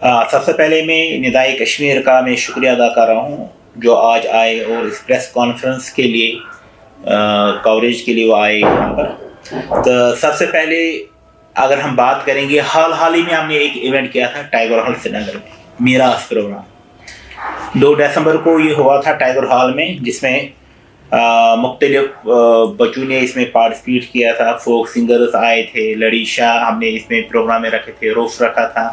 सबसे पहले मैं निदाई कश्मीर का मैं शुक्रिया अदा कर रहा हूँ जो आज आए और इस प्रेस कॉन्फ्रेंस के लिए कवरेज के लिए वो आए यहाँ पर। तो सबसे पहले अगर हम बात करेंगे हाल ही में हमने एक इवेंट किया था टाइगर हॉल श्रीनगर में, मीरास प्रोग्राम 2 दिसंबर को ये हुआ था टाइगर हॉल में, जिसमें मुख्तलिफ बच्चों ने इसमें पार्टिसिपेट किया था। फोक सिंगर्स आए थे, लड़ी शाह हमने इसमें प्रोग्राम में रखे थे, रोफ रखा था,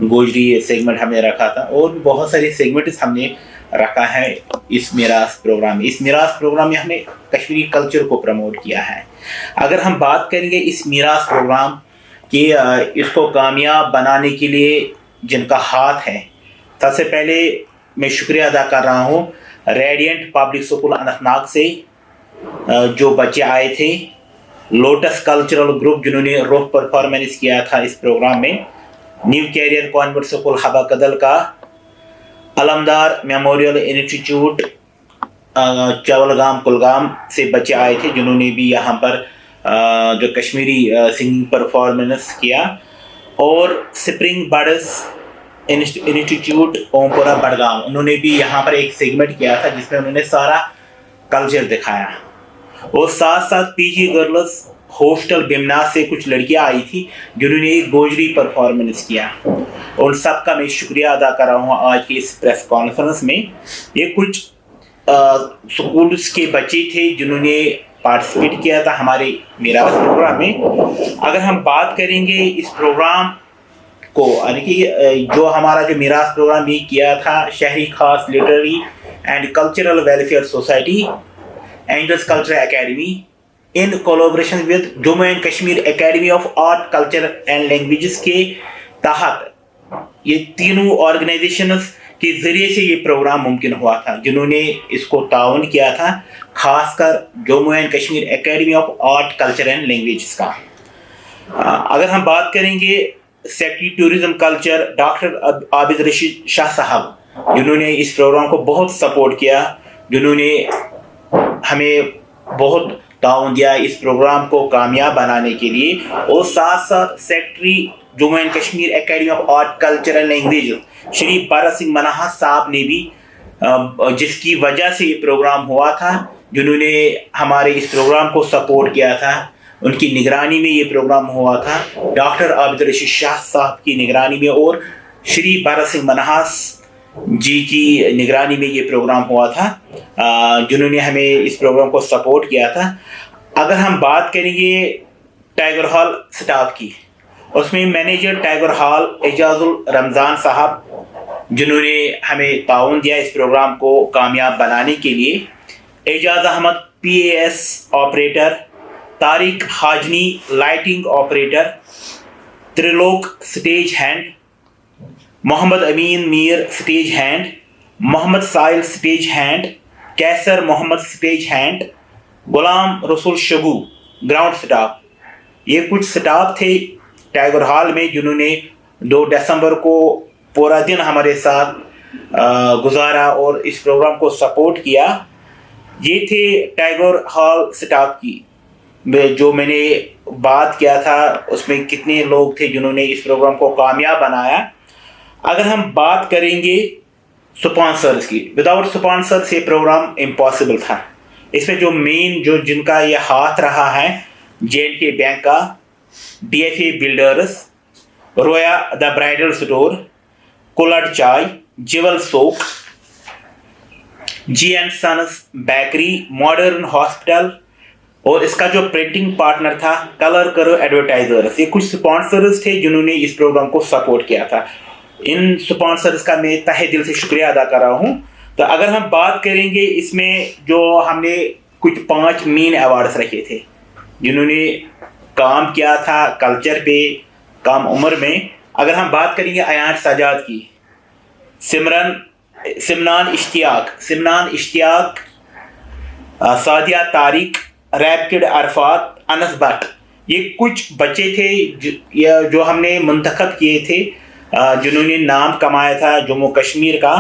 गोजरी सेगमेंट हमने रखा था और बहुत सारे सेगमेंट्स हमने रखा है इस मीरास प्रोग्राम में। इस मीरास प्रोग्राम में हमने कश्मीरी कल्चर को प्रमोट किया है। अगर हम बात करेंगे इस मीरास प्रोग्राम कि इसको कामयाब बनाने के लिए जिनका हाथ है, सबसे पहले मैं शुक्रिया अदा कर रहा हूँ रेडिएंट पब्लिक स्कूल अनंतनाग से जो बच्चे आए थे, लोटस कल्चरल ग्रुप जिन्होंने रोफ परफॉर्मेंस किया था इस प्रोग्राम में, न्यू कैरियर कॉन्वेंट स्कूल हबा कदल का, अलमदार मेमोरियल इंस्टीट्यूट चावलगाम कुलगाम से बच्चे आए थे जिन्होंने भी यहाँ पर जो कश्मीरी सिंगिंग परफॉर्मेंस किया, और स्प्रिंग बर्ड्स इंस्टीट्यूट ओमपुरा बड़गाम, उन्होंने भी यहाँ पर एक सेगमेंट किया था जिसमें उन्होंने सारा कल्चर दिखाया। और साथ साथ पीजी गर्ल्स हॉस्टल बिमना से कुछ लड़कियां आई थी जिन्होंने एक गोजरी परफॉर्मेंस किया। और सबका मैं शुक्रिया अदा कर रहा हूँ आज की इस प्रेस कॉन्फ्रेंस में। ये कुछ स्कूल्स के बच्चे थे जिन्होंने पार्टिसिपेट किया था हमारे मीरास प्रोग्राम में। अगर हम बात करेंगे इस प्रोग्राम को, यानी कि जो हमारा जो मीरास प्रोग्राम भी किया था Shehri Khaas literary and cultural welfare society, Angels cultural academy in collaboration with Jammu and Kashmir academy of art culture and languages के तहत ये तीनों ऑर्गेनाइजेशंस के जरिए से ये प्रोग्राम मुमकिन हुआ था, जिन्होंने इसको ताउन किया था, खासकर Jammu and Kashmir academy of art culture and languages का। अगर हम बात करेंगे secretary tourism culture doctor Abid Rashid Shah साहब, जिन्होंने इस प्रोग्राम को बहुत सपोर्ट किया, जिन्होंने हमें बहुत ताउन दिया इस प्रोग्राम को कामयाब बनाने के लिए। और साथ साथ secretary Jammu and Kashmir academy of art culture and language Shri Bharat Singh Manha साहब ने भी, जिसकी वजह से ये प्रोग्राम हुआ था, जिन्होंने हमारे इस प्रोग्राम को सपोर्ट किया था, उनकी निगरानी में ये प्रोग्राम हुआ था, डॉक्टर आबिद रशीद शाह साहब की निगरानी में और श्री भरत सिंह मनहास जी की निगरानी में ये प्रोग्राम हुआ था, जिन्होंने हमें इस प्रोग्राम को सपोर्ट किया था। अगर हम बात करेंगे टाइगर हॉल स्टाफ की, उसमें manager tiger hall Ejazul Ramzan साहब, जिन्होंने हमें ताउन दिया इस प्रोग्राम को कामयाब बनाने के लिए, Ejaz Ahmad PAS operator, Tariq Hajni lighting operator, Trilok stage hand, Mohammad Amin Mir stage hand, Mohammad Sahil stage hand, Qaiser Mohammad stage hand, Ghulam Rasool Shabu ground staff. ये कुछ स्टाफ थे टाइगर हॉल में जिन्होंने 2 दिसंबर को पूरा दिन हमारे साथ गुजारा और इस प्रोग्राम को सपोर्ट किया। ये थे टाइगर हॉल स्टाफ की जो मैंने बात किया था, उसमें कितने लोग थे जिन्होंने इस प्रोग्राम को कामयाब बनाया। अगर हम बात करेंगे स्पॉन्सर्स की, विदाउट स्पॉन्सर्स ये प्रोग्राम इम्पॉसिबल था। इसमें जो मेन जो जिनका ये हाथ रहा है, J&K बैंक का, DFA builders, Roya the bridal store, कुलट चाय, jewel soap, G&S sons bakery, modern hospital, और इसका जो प्रिंटिंग पार्टनर था कलर करो एडवर्टाइजर्स। ये कुछ स्पॉन्सर्स थे जिन्होंने इस प्रोग्राम को सपोर्ट किया था। इन स्पॉन्सर्स का मैं तहे दिल से शुक्रिया अदा कर रहा हूँ। तो अगर हम बात करेंगे इसमें जो हमने कुछ 5 मेन अवार्ड्स रखे थे जिन्होंने काम किया था कल्चर पे कम उम्र में। अगर हम बात करेंगे अयान सजाद की, सिमनान इश्तियाक, सादिया तारिक, रैपिड अरफात, अनस भट्ट, ये कुछ बच्चे थे जो हमने मुंतखब किए थे जिन्होंने नाम कमाया था जम्मू कश्मीर का।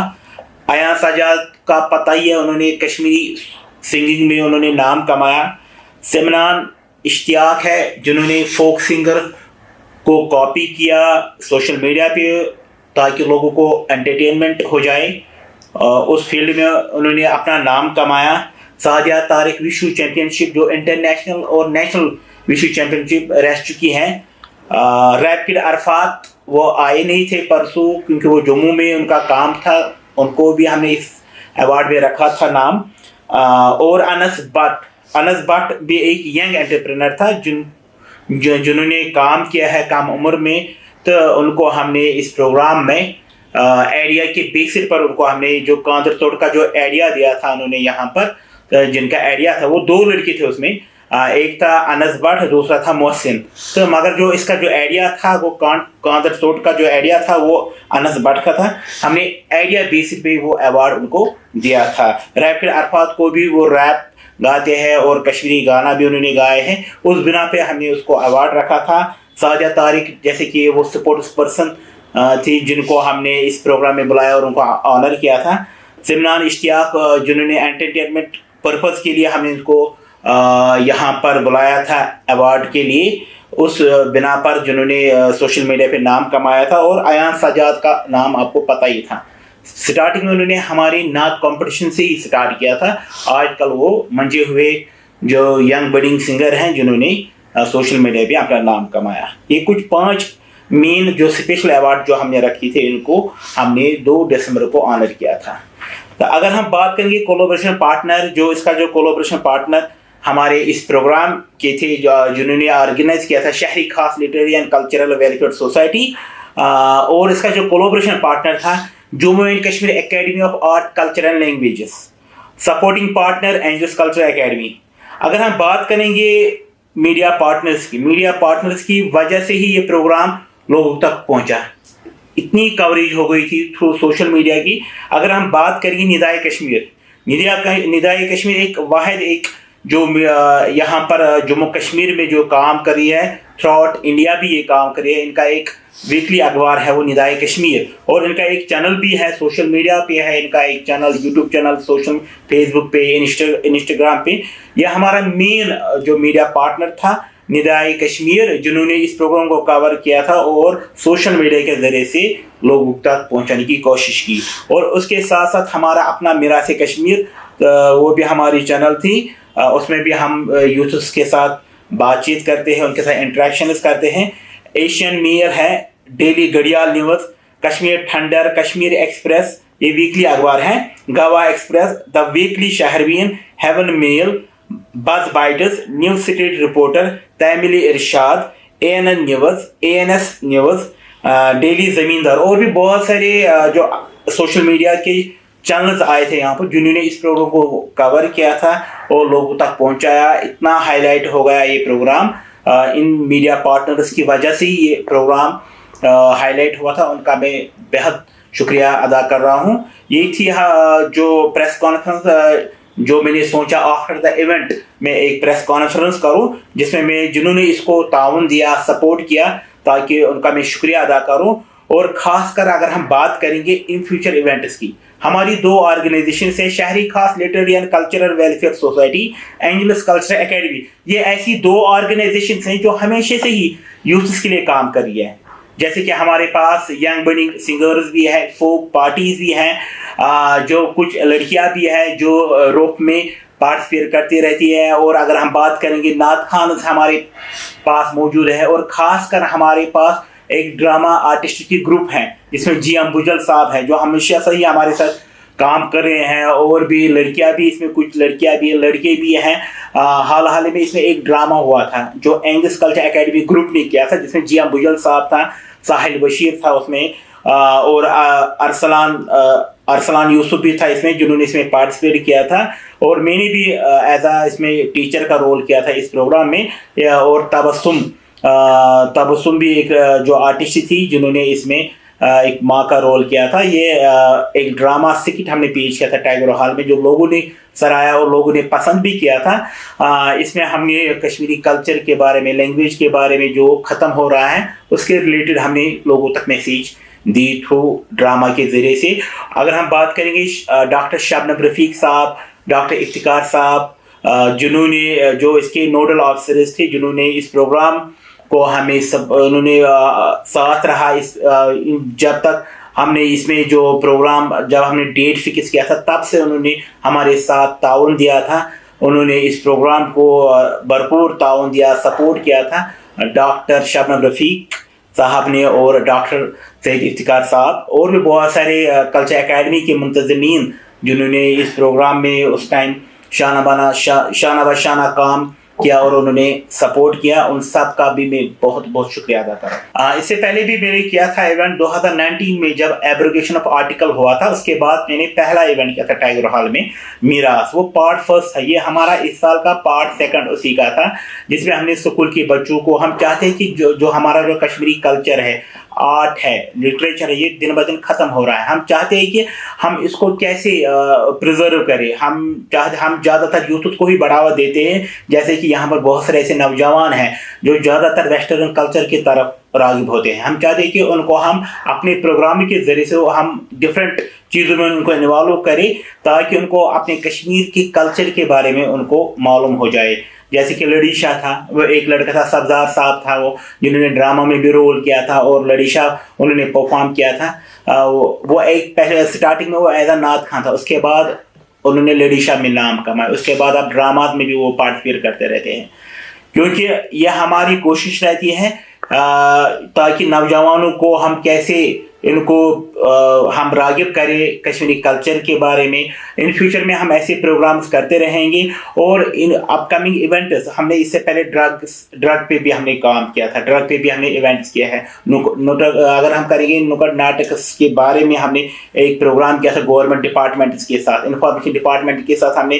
अयान सजाद का पता ही है, उन्होंने कश्मीरी सिंगिंग में उन्होंने नाम कमाया। सिमनान इश्तियाक है जिन्होंने फोक सिंगर को कॉपी किया, सोशल मीडिया पे ताकि लोगों को एंटरटेनमेंट हो जाए। उस फील्ड में उन्होंने अपना नाम कमाया। सादिया तारिक विश्व चैम्पियनशिप जो इंटरनेशनल और नेशनल विश्व चैम्पियनशिप रह चुकी हैं। रैपिड अरफात वो आए नहीं थे परसों क्योंकि वो जम्मू में उनका काम था, उनको भी हमने इस अवार्ड में रखा था नाम। और अनस भट्ट भी एक यंग एंटरप्रेन्योर था जिन्होंने काम किया है कम उम्र में, तो उनको हमने इस प्रोग्राम में आइडिया के बेसिस पर उनको हमने जो कांदर तोड़ का जो आइडिया दिया था उन्होंने यहाँ पर, जिनका आइडिया था वो 2 लड़के थे उसमें, एक था अनस भट्ट, दूसरा था मोहसिन। तो मगर जो इसका जो आइडिया था वो कांदर तोड़ का जो आइडिया था वो अनस भट्ट का था। हमने आइडिया बेसिस पे वो अवार्ड उनको दिया था। रैपिड अरफात को भी वो रैप गाते हैं और कश्मीरी गाना भी उन्होंने गाए हैं, उस बिना पे हमने उसको अवार्ड रखा था। सादिया तारिक जैसे कि वो स्पोर्ट्स पर्सन थी जिनको हमने इस प्रोग्राम में बुलाया और उनको ऑनर किया था। सिमनान इश्तियाक जिन्होंने एंटरटेनमेंट पर्पज़ के लिए हमने इनको यहाँ पर बुलाया था अवार्ड के लिए, उस बिना पर जिन्होंने सोशल मीडिया पे नाम कमाया था। और अयान सजाद का नाम आपको पता ही था। स्टार्टिंग में उन्होंने हमारी नात कंपटीशन से ही स्टार्ट किया था। आजकल वो मंजे हुए जो यंग बडिंग सिंगर हैं जिन्होंने सोशल मीडिया पे अपना नाम कमाया। ये कुछ 5 मेन जो स्पेशल अवार्ड जो हमने रखी थे इनको हमने 2 दिसंबर को ऑनर किया था। तो अगर हम बात करेंगे कोलैबोरेशन पार्टनर, जो इसका जो कोलैबोरेशन पार्टनर हमारे इस प्रोग्राम के थे जिन्होंने ऑर्गेनाइज किया था Shehri Khaas literary and cultural welfare society, और इसका जो कोलैबोरेशन पार्टनर था Jammu and Kashmir academy of art culture and languages, supporting partner Angels culture academy. अगर हम बात करेंगे मीडिया पार्टनर्स की वजह से ही ये प्रोग्राम लोगों तक पहुंचा। इतनी कवरेज हो गई थी थ्रू सोशल मीडिया की। अगर हम बात करेंगे निदाए कश्मीर एक वाहिद एक जो यहाँ पर जम्मू कश्मीर में जो काम कर रही है, थ्रू आउट इंडिया भी ये काम कर रही है। इनका एक वीकली अखबार है वो निदाए कश्मीर, और इनका एक चैनल भी है सोशल मीडिया पे है, इनका एक channel YouTube channel, social Facebook पे, इंस्टाग्राम पे। यह हमारा मेन जो मीडिया पार्टनर था निदाए कश्मीर, जिन्होंने इस प्रोग्राम को कवर किया था और सोशल मीडिया के ज़रिए से लोगों तक पहुंचाने की कोशिश की। और उसके साथ साथ हमारा अपना मिरासे कश्मीर वो भी हमारी चैनल थी, उसमें भी हम यूथ्स के साथ बातचीत करते हैं, उनके साथ इंटरेक्शंस करते हैं। एशियन मेयर है, daily Ghadiyal news, Kashmir thunder, Kashmir express ये वीकली अखबार हैं, गवा एक्सप्रेस, द वीकली शहरवीन, heaven mail, buzz bytes, news street reporter, तैमिली Irshad, ANN news, ANS news, daily Zamindar, और भी बहुत सारे जो सोशल मीडिया के चैनल्स आए थे यहाँ पर जिन्होंने इस प्रोग्राम को कवर किया था और लोगों तक पहुँचाया। इतना हाईलाइट हो गया ये प्रोग्राम, इन मीडिया पार्टनर्स की वजह से ही ये प्रोग्राम हाईलाइट हुआ था। उनका मैं बेहद शुक्रिया अदा कर रहा हूँ। यही थी जो प्रेस कॉन्फ्रेंस जो मैंने सोचा आफ्टर द इवेंट में एक प्रेस कॉन्फ्रेंस करूं, जिसमें मैं जिन्होंने इसको ताउन दिया, सपोर्ट किया, ताकि उनका मैं शुक्रिया अदा करूं। और ख़ासकर अगर हम बात करेंगे इन फ्यूचर इवेंट्स की, हमारी 2 ऑर्गेनाइजेशन है, Shehri Khaas literary and cultural welfare society, Angels culture academy. ये ऐसी 2 ऑर्गेनाइजेशन हैं जो हमेशा से ही यूथ्स के लिए काम कर रही है। जैसे कि हमारे पास यंग बडिंग सिंगर्स भी है, फोक पार्टीज भी हैं, जो कुछ लड़कियां भी हैं जो रोप में पार्टिसिपेट करती रहती है। और अगर हम बात करेंगे नात खान हमारे पास मौजूद है, और ख़ासकर हमारे पास एक ड्रामा आर्टिस्ट की ग्रुप है जिसमें जी अम्बुजल साहब हैं जो हमेशा से ही हमारे साथ काम कर रहे हैं। और भी लड़कियां भी इसमें, कुछ लड़कियां भी, लड़के भी हैं। हाल में इसमें एक ड्रामा हुआ था जो एंजल्स कल्चर एकेडमी ग्रुप ने किया था, जिसमें जी अम्बुजल साहब था, साहिल बशीर था उसमें, और अरसलान यूसुफ भी था इसमें, जिन्होंने इसमें पार्टिसिपेट किया था। और मैंने भी एज इसमें टीचर का रोल किया था इस प्रोग्राम में। और तबस्सुम भी एक जो आर्टिस्ट थी जिन्होंने इसमें एक माँ का रोल किया था। ये एक ड्रामा स्किट हमने पेश किया था टैगोर हॉल में, जो लोगों ने सराहा और लोगों ने पसंद भी किया था। इसमें हमने कश्मीरी कल्चर के बारे में, लैंग्वेज के बारे में जो ख़त्म हो रहा है उसके रिलेटेड हमने लोगों तक मैसेज दी थ्रू ड्रामा के ज़रिए से। अगर हम बात करेंगे डॉक्टर शबनम रफ़ीक साहब, डॉक्टर इफ्तिकार साहब, जिन्होंने जो इसके नोडल ऑफिसर्स थे, जिन्होंने इस प्रोग्राम को हमें सब उन्होंने साथ रहा इस जब तक ہم نے اس میں جو پروگرام جب ہم نے ڈیٹ فکس کیا تھا تب سے انہوں نے ہمارے ساتھ تعاون دیا تھا، انہوں نے اس پروگرام کو بھرپور تعاون دیا، سپورٹ کیا تھا۔ ڈاکٹر شبنم رفیق صاحب نے اور ڈاکٹر سعید افتخار صاحب اور بھی بہت سارے کلچر اکیڈمی کے منتظمین جنہوں نے اس پروگرام میں اس ٹائم شانہ بشانہ کام کیا اور انہوں نے سپورٹ کیا، ان سب کا بھی میں بہت بہت شکریہ ادا کر رہا ہوں۔ اس سے پہلے بھی میں نے کیا تھا ایونٹ 2019 میں جب ایبروگیشن آف آرٹیکل ہوا تھا، اس کے بعد میں نے پہلا ایونٹ کیا تھا ٹائیگر ہال میں میراث، وہ پارٹ فرسٹ تھا، یہ ہمارا اس سال کا پارٹ سیکنڈ اسی کا تھا، جس میں ہم نے اسکول کے بچوں کو، ہم چاہتے ہیں کہ جو ہمارا جو کشمیری کلچر ہے، آرٹ ہے، لٹریچر ہے، یہ دن بدن ختم ہو رہا ہے، ہم چاہتے ہیں کہ ہم اس کو کیسے پریزرو کریں۔ ہم زیادہ تر یوتھ کو ہی بڑھاوا دیتے ہیں، جیسے کہ یہاں پر بہت سارے ایسے نوجوان ہیں جو زیادہ تر ویسٹرن کلچر کی طرف راغب ہوتے ہیں، ہم چاہتے ہیں کہ ان کو ہم اپنے پروگرام کے ذریعے سے ہم ڈفرینٹ چیزوں میں ان کو انوالو کریں تاکہ ان کو اپنے کشمیر کے کلچر کے بارے میں ان کو معلوم ہو جائے۔ جیسے کہ لڑیشا تھا، وہ ایک لڑکا تھا سبزار صاحب تھا، وہ جنہوں نے ڈرامہ میں بھی رول کیا تھا اور لڑیشا انہوں نے پرفارم کیا تھا۔ وہ ایک پہلے سٹارٹنگ میں وہ ایز اے نعت خان تھا، اس کے بعد انہوں نے لڑیشا میں نام کمایا، اس کے بعد اب ڈرامات میں بھی وہ پارٹیسپیٹ کرتے رہتے ہیں، کیونکہ یہ ہماری کوشش رہتی ہے تاکہ نوجوانوں کو ہم کیسے ان کو ہم راغب کریں کشمیری کلچر کے بارے میں۔ ان فیوچر میں ہم ایسے پروگرامز کرتے رہیں گے، اور ان اپ کمنگ ایونٹس ہم نے اس سے پہلے ڈرگ پہ بھی ہم نے کام کیا تھا، ڈرگ پہ بھی ہم نے ایونٹس کیا ہے۔ اگر ہم کریں گے نکڑ ناٹکس کے بارے میں ہم نے ایک پروگرام کیا تھا گورنمنٹ ڈپارٹمنٹس کے ساتھ، انفارمیشن ڈپارٹمنٹ کے ساتھ، ہم نے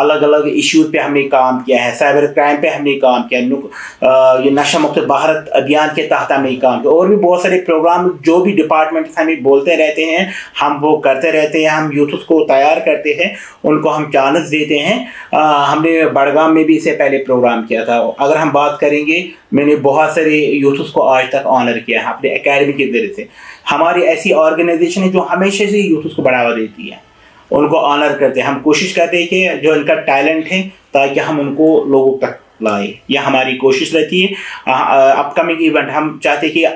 الگ الگ ایشوز پہ ہم نے کام کیا ہے، سائبر کرائم پہ ہم نے کام کیا، یہ نشہ مکت بھارت ابھیان کے تحت ہم نے کام کیا، اور بھی بہت سارے پروگرام جو بھی ڈپارٹمنٹس ہمیں بولتے رہتے ہیں ہم وہ کرتے رہتے ہیں، ہم یوتھس کو تیار کرتے ہیں، ان کو ہم چانس دیتے ہیں۔ ہم نے بڑگام میں بھی اس سے پہلے پروگرام کیا تھا۔ اگر ہم بات کریں گے، میں نے بہت سارے یوتھس کو آج تک آنر کیا ہے اپنے اکیڈمی کے ذریعے سے۔ ہماری ایسی آرگنائزیشن ہے جو ہمیشہ سے یوتھس کو بڑھاوا دیتی ہے، ان کو آنر کرتے ہیں، ہم کوشش کرتے ہیں کہ جو ان کا ٹیلنٹ ہے تاکہ ہم ان کو لوگوں تک لائیں، یہ ہماری کوشش رہتی ہے۔ اپ کمنگ ایونٹ ہم چاہتے ہیں کہ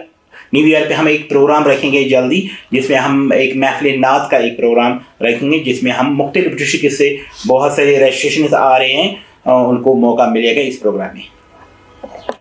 نیو ایئر پہ ہم ایک پروگرام رکھیں گے جلدی، جس میں ہم ایک محفل نعت کا ایک پروگرام رکھیں گے، جس میں ہم مختلف ڈسٹرکٹ سے بہت سارے رجسٹریشنز آ رہے ہیں، ان کو موقع ملے گا اس پروگرام میں۔